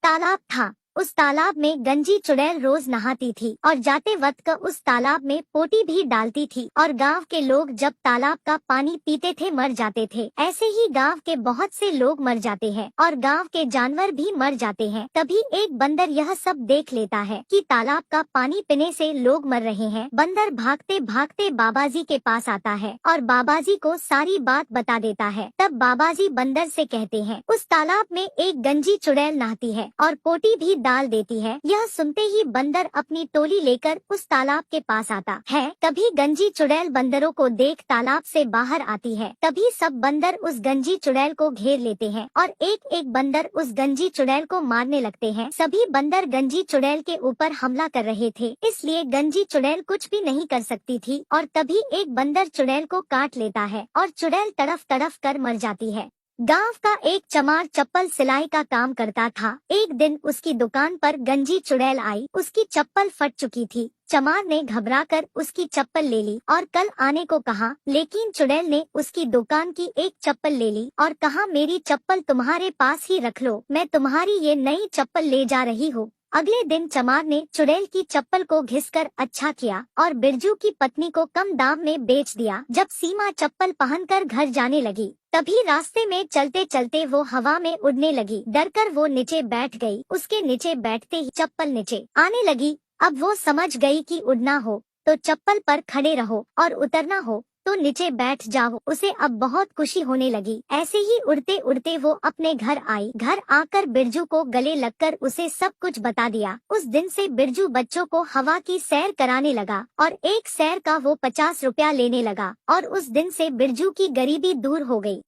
तालाब था। उस तालाब में गंजी चुड़ैल रोज नहाती थी और जाते वक्त उस तालाब में पोटी भी डालती थी और गांव के लोग जब तालाब का पानी पीते थे मर जाते थे। ऐसे ही गांव के बहुत से लोग मर जाते हैं और गांव के जानवर भी मर जाते हैं। तभी एक बंदर यह सब देख लेता है कि तालाब का पानी पीने से लोग मर रहे हैं। बंदर भागते भागते बाबाजी के पास आता है और बाबाजी को सारी बात बता देता है। तब बाबाजी बंदर से कहते हैं, उस तालाब में एक गंजी चुड़ैल नहाती है और पोटी भी डाल देती है। यह सुनते ही बंदर अपनी टोली लेकर उस तालाब के पास आता है। तभी गंजी चुड़ैल बंदरों को देख तालाब से बाहर आती है। तभी सब बंदर उस गंजी चुड़ैल को घेर लेते हैं और एक एक बंदर उस गंजी चुड़ैल को मारने लगते हैं। सभी बंदर गंजी चुड़ैल के ऊपर हमला कर रहे थे, इसलिए गंजी चुड़ैल कुछ भी नहीं कर सकती थी। और तभी एक बंदर चुड़ैल को काट लेता है और चुड़ैल तड़फ तड़फ कर मर जाती है। गांव का एक चमार चप्पल सिलाई का काम करता था। एक दिन उसकी दुकान पर गंजी चुड़ैल आई। उसकी चप्पल फट चुकी थी। चमार ने घबराकर उसकी चप्पल ले ली और कल आने को कहा, लेकिन चुड़ैल ने उसकी दुकान की एक चप्पल ले ली और कहा, मेरी चप्पल तुम्हारे पास ही रख लो, मैं तुम्हारी ये नई चप्पल ले जा रही हूँ। अगले दिन चमार ने चुड़ैल की चप्पल को घिसकर अच्छा किया और बिरजू की पत्नी को कम दाम में बेच दिया। जब सीमा चप्पल पहनकर घर जाने लगी, तभी रास्ते में चलते चलते वो हवा में उड़ने लगी। डरकर वो नीचे बैठ गई। उसके नीचे बैठते ही चप्पल नीचे आने लगी। अब वो समझ गई कि उड़ना हो तो चप्पल पर खड़े रहो और उतरना हो तो नीचे बैठ जाओ। उसे अब बहुत खुशी होने लगी। ऐसे ही उड़ते उड़ते वो अपने घर आई। घर आकर बिरजू को गले लगकर उसे सब कुछ बता दिया। उस दिन से बिरजू बच्चों को हवा की सैर कराने लगा और एक सैर का वो 50 रुपया लेने लगा और उस दिन से बिरजू की गरीबी दूर हो गई।